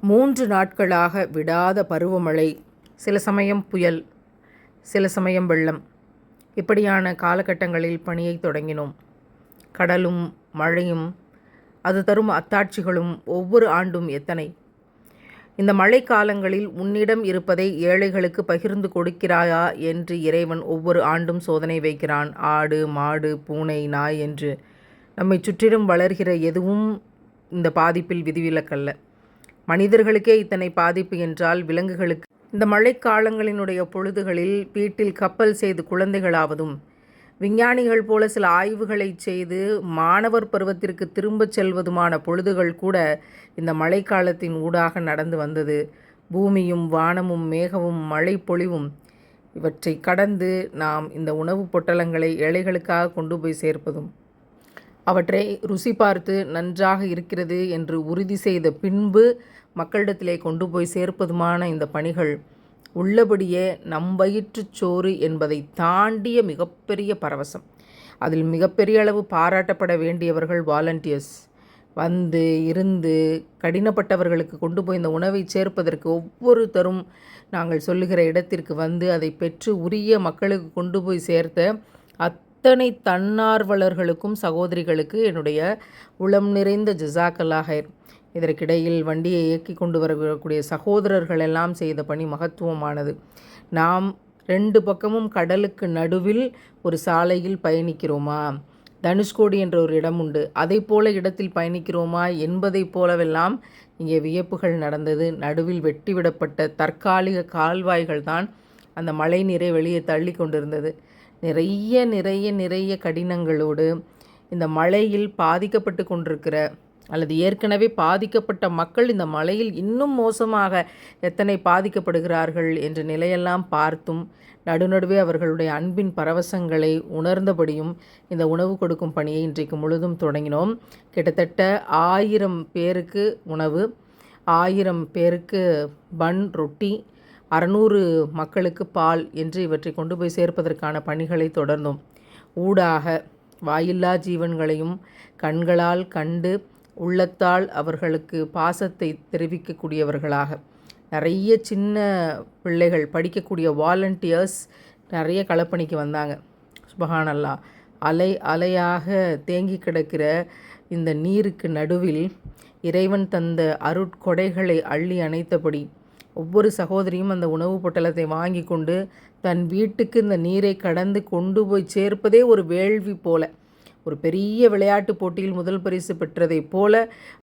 3 நாட்களாக விடாத பருவமழை, சில சமயம் புயல், சில சமயம் வெள்ளம். இப்படியான காலகட்டங்களில் பணியைத் தொடங்கினோம். கடலும் மழையும் அது தரும் அத்தாட்சிகளும் ஒவ்வொரு ஆண்டும் எத்தனை! இந்த மழைக்காலங்களில் உன்னிடம் இருப்பதை ஏழைகளுக்கு பகிர்ந்து கொடுக்கிறாயா என்று இறைவன் ஒவ்வொரு ஆண்டும் சோதனை வைக்கிறான். ஆடு, மாடு, பூனை, நாய் என்று நம்மை சுற்றிலும் வளர்கிற எதுவும் இந்த பாதிப்பில் விதிவிலக்கல்ல. மனிதர்களுக்கே இத்தனை பாதிப்பு என்றால் விலங்குகளுக்கு? இந்த மழைக்காலங்களினுடைய பொழுதுகளில் வீட்டில் கப்பல் செய்து குழந்தைகளாவதும், விஞ்ஞானிகள் போல சில ஆய்வுகளை செய்து மாணவர் பருவத்திற்கு திரும்பச் செல்வதுமான பொழுதுகள் கூட இந்த மழைக்காலத்தின் ஊடாக நடந்து வந்தது. பூமியும் வானமும் மேகமும் மழை பொழிவும் இவற்றை கடந்து நாம் இந்த உணவுப் பொட்டலங்களை ஏழைகளுக்காக கொண்டு போய் சேர்ப்பதும், அவற்றை ருசி பார்த்து நன்றாக இருக்கிறது என்று உறுதி செய்த பின்பு மக்களிடத்திலே கொண்டு போய் சேர்ப்பதுமான இந்த பணிகள் உள்ளபடியே நம் வயிற்றுச் சோறு என்பதை தாண்டிய மிகப்பெரிய பரவசம். அதில் மிகப்பெரிய அளவு பாராட்டப்பட வேண்டியவர்கள் வாலண்டியர்ஸ். வந்து இருந்து கடினப்பட்டவர்களுக்கு கொண்டு போய் இந்த உணவை சேர்ப்பதற்கு ஒவ்வொருத்தரும் நாங்கள் சொல்லுகிற இடத்திற்கு வந்து அதை பெற்று உரிய மக்களுக்கு கொண்டு போய் சேர்த்த அத்தனை தன்னார்வலர்களுக்கும் சகோதரிகளுக்கு என்னுடைய உளம் நிறைந்த ஜஸாக்கல்லாஹ் ஹைர். இதற்கிடையில் வண்டியை இயக்கி கொண்டு வரக்கூடிய சகோதரர்கள் எல்லாம் செய்த பணி மகத்துவமானது. நாம் 2 பக்கமும் கடலுக்கு நடுவில் ஒரு சாலையில் பயணிக்கிறோமா, தனுஷ்கோடி என்ற ஒரு இடம் உண்டு, அதை போல இடத்தில் பயணிக்கிறோமா என்பதை போலவெல்லாம் இங்கே வியப்புகள் நடந்தது. நடுவில் வெட்டிவிடப்பட்ட தற்காலிக கால்வாய்கள் தான் அந்த மழை நீரை வெளியே தள்ளி கொண்டிருந்தது. நிறைய கடினங்களோடு இந்த மழையில் பாதிக்கப்பட்டு கொண்டிருக்கிற அல்லது ஏற்கனவே பாதிக்கப்பட்ட மக்கள் இந்த மழையில் இன்னும் மோசமாக எத்தனை பாதிக்கப்படுகிறார்கள் என்ற நிலையெல்லாம் பார்த்தும் நடுநடுவே அவர்களுடைய அன்பின் பரவசங்களை உணர்ந்தபடியும் இந்த உணவு கொடுக்கும் பணியை இன்றைக்கு முழுதும் தொடங்கினோம். கிட்டத்தட்ட 1000 பேருக்கு உணவு, 1000 பேருக்கு பன் ரொட்டி, 600 மக்களுக்கு பால் என்று இவற்றை கொண்டு போய் சேர்ப்பதற்கான பணிகளை தொடர்ந்தோம். ஊடாக வாயில்லா ஜீவன்களையும் கண்களால் கண்டு உள்ளத்தால் அவர்களுக்கு பாசத்தை தெரிவிக்கக்கூடியவர்களாக நிறைய சின்ன பிள்ளைகள் படிக்கக்கூடிய வாலண்டியர்ஸ் நிறைய களப்பணிக்கு வந்தாங்க. சுபஹானல்லாஹ். அலையாக தேங்கி கிடக்கிற இந்த நீருக்கு நடுவில் இறைவன் தந்த அருட்கொடைகளை அள்ளி அணைத்தபடி ஒவ்வொரு சகோதரியும் அந்த உணவு பொட்டலத்தை வாங்கி கொண்டு தன் வீட்டுக்கு இந்த நீரை கடந்து கொண்டு போய் சேர்ப்பதே ஒரு வேள்வி போல, ஒரு பெரிய விளையாட்டு போட்டியில் முதல் பரிசு பெற்றதை போல